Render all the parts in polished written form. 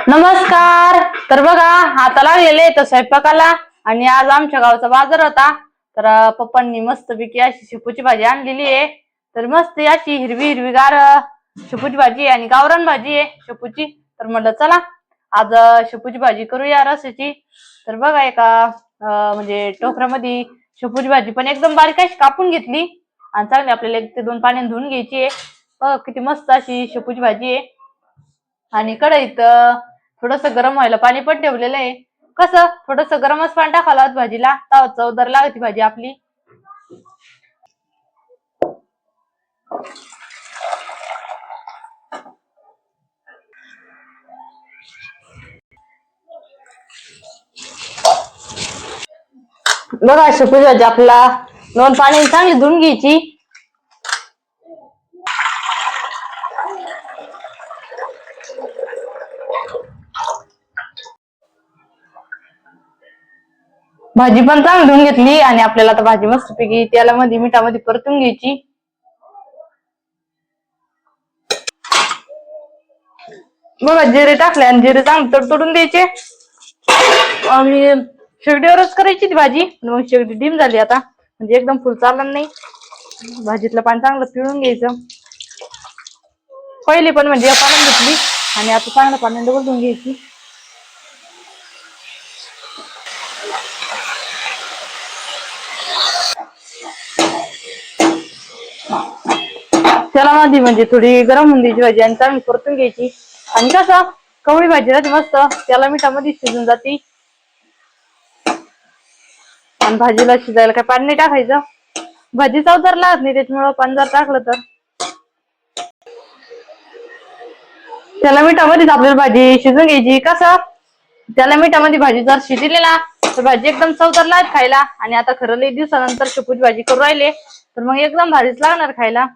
नमस्कार. तर बघा आता लागलेले तर स्वयंपाकाला आणि आज आमच्या गावचा बाजार होता. तर पप्पांनी मस्तपैकी अशी शेपूची भाजी आणलेली आहे. तर मस्त अशी हिरवी हिरवीगार शेपूची भाजी आणि गावरान भाजी आहे शेपूची. तर म्हटलं चला आज शेपूची भाजी करूया रसाची. तर बघा एका म्हणजे टोकऱ्यामध्ये शेपूची भाजी पण एकदम बारीक अशी कापून घेतली आणि चांगली आपल्याला 1 ते 2 पाण्याने धुवून घ्यायची आहे. बघा किती मस्त अशी शेपूची भाजी आहे. आणि कढईत थोडस गरम व्हायला पाणी पण ठेवलेलं आहे. कसं थोडस गरमच पाणी टाकावं भाजीला, तेव्हा चवदार लागते भाजी आपली. बघा शेपूची भाजी आपल्याला 2 पाण्याने चांगली धुवून घ्यायची. भाजी पण चांगली धुवून घेतली आणि आपल्याला आता भाजी मस्तपैकी तेलामध्ये मिठामध्ये परतून घ्यायची. बघा जिरे टाकले आणि जिरे चांगले तडतडून द्यायचे आणि शेगडीवरच करायची ती भाजी. मग शेगडी डिम झाली आता म्हणजे एकदम फुल चालणार नाही. भाजीतलं पाणी चांगलं पिळून घ्यायचं. पहिले पण म्हणजे पाणी घेतली आणि आता चांगलं पाणी डबल धुवून घ्यायची. त्याला मध्ये म्हणजे थोडी गरम होऊन द्यायची भाजी आणि चांगली परतून घ्यायची. आणि कसं कवळी भाजी राहते मस्त त्याला मिठामध्ये शिजून जाते. आणि भाजीला शिजायला काय पाणी नाही टाकायचं. भाजी चवदार लागत नाही त्याच्यामुळं पाणी जर टाकलं तर त्याला मिठामध्ये आपल्याला भाजी शिजून घ्यायची. कसं त्याला मिठामध्ये भाजी जर शिजली ना तर भाजी एकदम चवदार लागत खायला. आणि आता खरं लई दिवसानंतर शेपूची भाजी करू राहिले तर मग एकदम भाजीच लागणार खायला.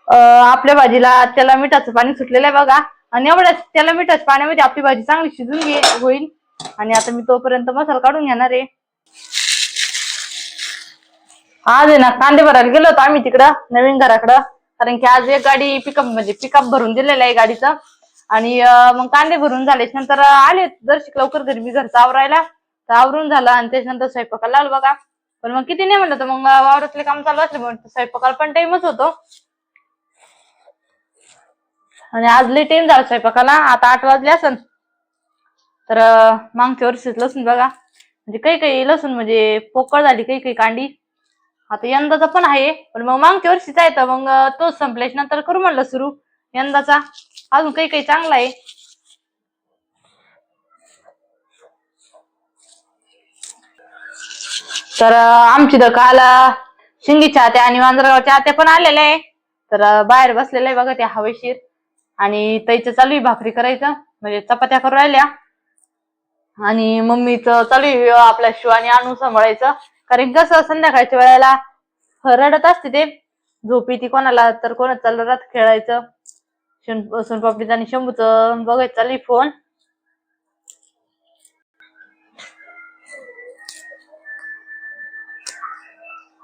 आपल्या भाजीला त्याला मिठाचं पाणी सुटलेलं आहे बघा. आणि एवढ्याच त्याला मिठाच्या पाण्यामध्ये आपली भाजी चांगली शिजून होईल. आणि आता मी तोपर्यंत मसाला काढून घेणार आहे. आज आहे ना कांदे भरायला गेलो होतो आम्ही तिकडं नवीन घराकडं. कारण की आज एक गाडी पिकअप भरून दिलेलं आहे गाडीचं. आणि मग कांदे भरून झाले नंतर आले जरशी लवकर घरी मी घरचं आवरायला. तर आवरून झालं आणि त्याच्यानंतर स्वयंपाकाला लागलो बघा. पण मग किती नाही म्हणलं तर मग वावरातले काम चालू असले म्हणून स्वयंपाकाला पण टाइमच होतो. आणि आज लई टाइम झाला स्वयंपाकाला. आता 8 वाजले असन. तर मागच्या वर्षीच लसूण बघा म्हणजे काही लसूण म्हणजे पोकळ झाली काही कांडी. आता यंदाचा पण आहे पण मग मागच्या वर्षीचा आहे तर मग तोच संपल्याच्या नंतर करू म्हणलं सुरू यंदाचा. अजून काही चांगला आहे. तर आमची तर काल शिंगीच्या आत्या आणि वांजरगावच्या आत्या पण आलेल्या आहे. तर बाहेर बसलेलं आहे बघा त्या हवेशीर. आणि ताईचं चालू आहे भाकरी करायचं म्हणजे चपात्या करू राहिल्या. आणि मम्मीचं चालू आहे आपल्या शिवानी आणू सांभाळायचं. कारण कसं संध्याकाळच्या वेळेला रडत असते ते झोपी ती कोणाला तर कोणाच चाललं राहत खेळायचं. सोनपापडीचं आणि शंभूचं बघायचं चालू फोन.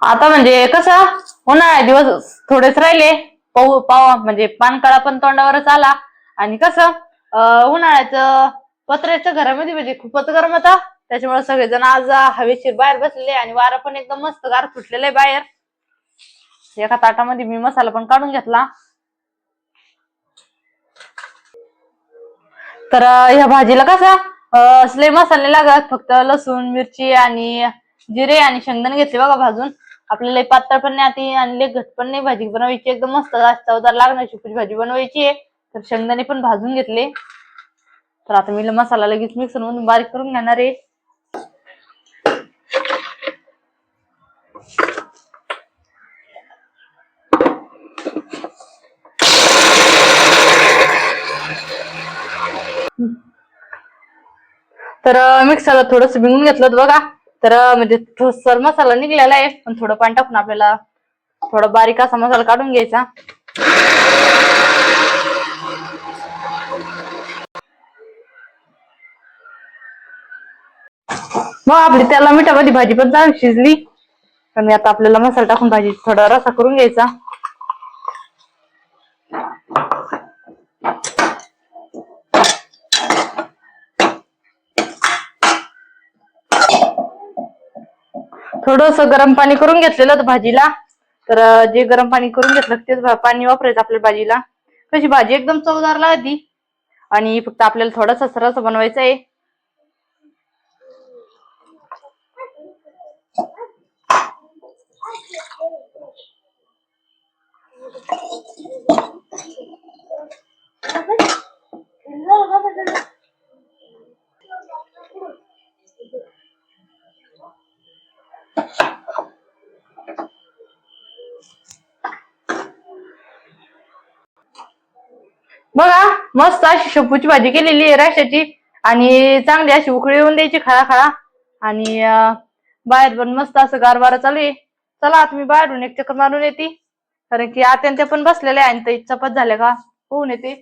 आता म्हणजे कसं उन्हाळ्या दिवस थोडेच राहिले. पाव म्हणजे पानकाळा पण तोंडावरच आला. आणि कसं उन्हाळ्याचं पत्र्याच्या घरामध्ये म्हणजे खूपच गरम होता. त्याच्यामुळे सगळेजण आज हवेशीर बाहेर बसलेले आणि वारा पण एकदम मस्त गार सुटलेलं आहे बाहेर. एका ताटामध्ये मी मसाला पण काढून घेतला. तर ह्या भाजीला कसं असले मसाले लागत फक्त लसूण मिरची आणि जिरे आणि शेंगदाणे घेतले बघा भाजून. आपल्याला पातळ पण नाही आणि लई घट पण नाही. भाजी बनवायची एकदम मस्त चवदार लागणार शेपूची भाजी बनवायची आहे. तर शेंगदाणे पण भाजून घेतले. तर आता मी मसाला लगेच मिक्सर मधून बारीक करून घेणार आहे. तर मिक्सरला थोडस भिंगून घेतलं बघा. तर म्हणजे ठोसर मसाला निघलेला आहे पण थोडं पाणी टाकून आपल्याला थोडा बारीक असा मसाला काढून घ्यायचा. मग आपली त्याला मिठामध्ये भाजी पण चांगली शिजली. आणि आता आपल्याला मसाला टाकून भाजी थोडा रसा करून घ्यायचा. थोडस गरम पाणी करून घेतलेलं होतं भाजीला. तर जे गरम पाणी करून घेतलं तेच पाणी वापरायचं आपल्या भाजीला. कशी भाजी एकदम चवदार लागती. आणि फक्त आपल्याला थोडासा सरस बनवायचा आहे. बघा मस्त अशी शेपूची भाजी केलेली आहे रश्याची. आणि चांगली अशी उकळी येऊन द्यायची खळा खळा. आणि बाहेर पण मस्त असं गारवारा चालू आहे. चला आता मी बाहेरून एक चक्कर मारून येते. कारण की आता ते पण बसलेले आहे आणि चपात झाल्या का होऊन येते.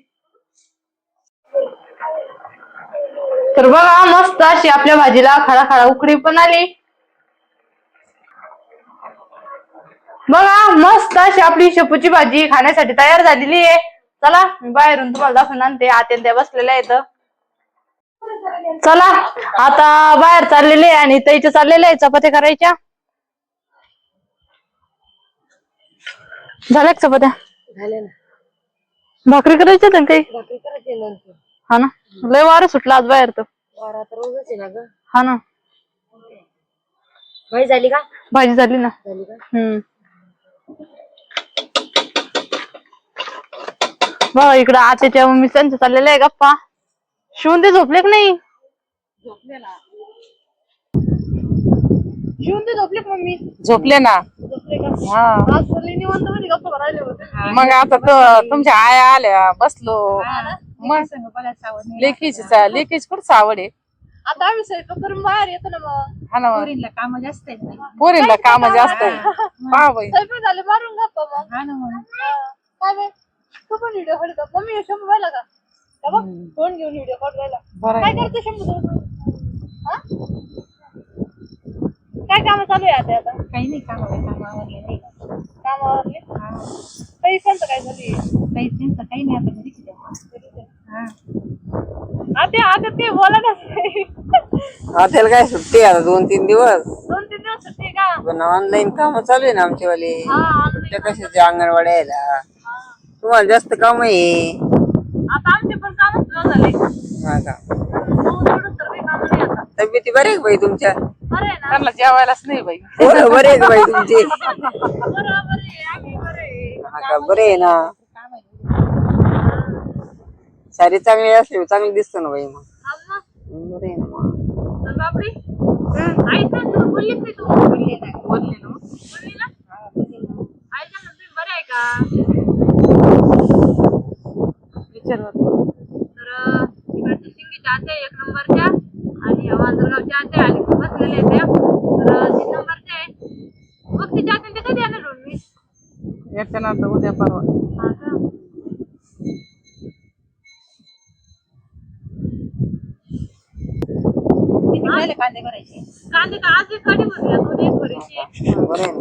तर बघा मस्त अशी आपल्या भाजीला खळा खळा उकळी पण आली. बघा मस्त अशी आपली शेपूची भाजी खाण्यासाठी तयार झालेली आहे. चला मी बाहेरून तुम्हाला दाखवून आणते. आत्या त्या बसलेल्या आहेत. चला आता बाहेर चाललेले आणि ताईच्या चाललेल्या आहे चपात्या करायच्या. झाल्या चपात्या? झाले ना. भाकरी करायच्या ना काही? भाकरी करायची नंतर. हा ना. लय वारं सुटला आज बाहेर तर. वारा तर रोजच आहे ना ग. हा ना. भाजी झाली का? भाजी झाली ना. झाली का? बघा इकडं आत्याच्या मम्मी त्यांचं चाललेलं आहे गप्पा. शिवून ते झोपले की नाही? झोपले ना. शिवून ते झोपले का मम्मी? झोपले ना. झोपले का? हा आज निवांत मध्ये गप्पा करायला होते. मग आता तुमच्या आया आल्या बसलो. मग लेकीची कुठं आवड आहे. आता आम्ही स्वयंपाक करून बाहेर येतो ना मग. हा ना मग. पोरींना काम जास्त आहेत. पोरींना काम जास्त आहे. पहा बाई. स्वयंपाक झाले मारून गप्पा मग. हा ना मग. काय बाई तू पण व्हिडिओ काढ का? मम्मी शंभू पाहिला का? बघ फोन घेऊन व्हिडिओ काढ राहिला. बरं काय आहे. करतो शंभू तू? हा? काय काम चालू आहे आता? काही नाही कामावरले नाही. कामावरले काही त्यांचं काय झाली? काही नाही आता घरीच आहे. हा. आता ते बोला ना. त्याला काय सुट्टी आहे आता 2-3 दिवस. 2-3 दिवस सुट्टी का? पण ऑनलाईन काम चालू आहे ना आमचीवाली. हा त्या कशाचे अंगणवाडी यायला तुम्हाला जास्त काम आहे. आता आमचे पण काम सुरू झाले. हा का? एवढं तर काही काम नाही आता. तब्येती बरे आहे का बाई तुमच्या? बरं आहे ना? त्यांना जेवायलाच नाही बाई. पोरं बरे आहे का बाई तुमचे? बरं आहे आम्ही बरं आहे. हा का? बरे आहे ना. सारी चांगली असली चांगली दिसतो ना बाई. मग अम्मा, बरे आहे ना मग. तर बापरे आईचा तू बोललीस नाही तू? बोलली ना. बोलली ना? आईच्या तुम्ही बरं आहे का? विचार तर तिकडच्या शिंगीच्या आत्या 1 नंबरच्या आणि वांजरगावच्या आत्या आणि बसलेल्या आहेत त्या. तर 3 नंबरच्या आहे. मग तिच्या आत्या ते कधी येणार होऊन मी? येते ना आता उद्या परवा. हा का? किती राहिले कांदे भरायचे? कांदे का आज एक कधी भरल्या 2 एक भरायची. बरे आहे ना.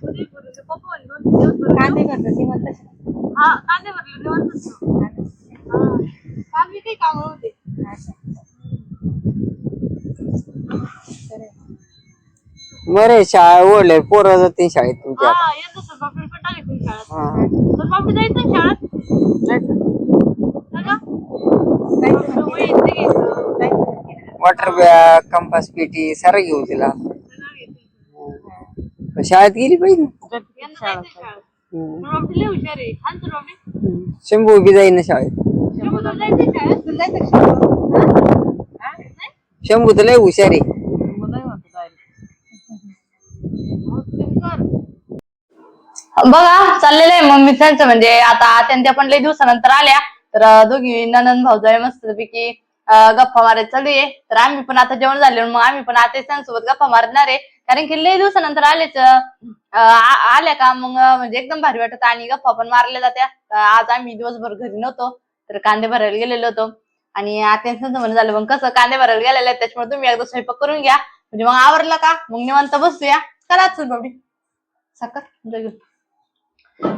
दोन एक भरले. पप्पा म्हणे 2-3 दिवस भरले. कांदे भरतो जेवण तसं. हा कांदे भरले निवांतच. काल मी काही काम होते. बरे शाळा ओढले पोरं जाते शाळेत तुमच्या. हा यंदा सर बापडे पण टाकले तुम्ही शाळेत. हा. सर बापडे जायचं ना शाळेत? का? वही ते घ्यायचं. वॉटर बॅग कंपास पेटी सारं घेऊन तिला. पण शाळेत गेली पाहिजे. यंदा जायचं शाळेत. सर बापडे लय हुशार आहे. हा सर बापडे. शंभू उभी जाईन ना शाळेत. शंभू तुला जायचं शाळेत? तुला जायचं शाळेत? नाही? शंभू तर लय हुशार आहे. बघा चाललेलं आहे मम्मी त्यांचं म्हणजे आता त्या पण लई दिवसानंतर आल्या. तर दोघी ननंद भाऊजाई मस्तपैकी गप्पा मारायला चालू आहे. तर आम्ही पण आता जेवण झाले मग आम्ही पण आता त्यांच्यासोबत गप्पा मारणार आहे. कारण की लई दिवसानंतर आलेच आल्या का मग म्हणजे एकदम भारी वाटत आणि गप्पा पण मारल्या जात्या. आज आम्ही दिवसभर घरी नव्हतो तर कांदे भरायला गेलेलो होतो. आणि आत्यांचं म्हणणं झालं मग कसं कांदे भरायला गेलेले आहेत त्याच्यामुळे तुम्ही एकदा स्वयंपाक करून घ्या म्हणजे मग आवरलं का मग निवांत बसूया. करा चल बाबडी साखर घेऊन.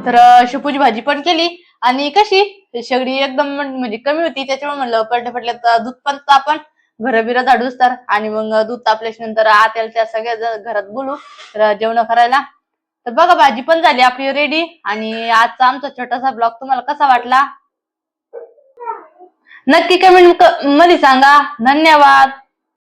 तर शेपूची भाजी पण केली आणि कशी शेगडी एकदम म्हणजे कमी होती त्याच्यामुळे म्हणलं पडल्या दूध पण आपण घर बिर झाडूस तर आणि मग दूध तापल्याच्या नंतर आत्याला त्या सगळ्या घरात बोलू तर जेवण करायला. तर बघा भाजी पण झाली आपली रेडी. आणि आजचा आमचा छोटासा ब्लॉग तुम्हाला कसा वाटला नक्की कमेंट मध्ये सांगा. धन्यवाद.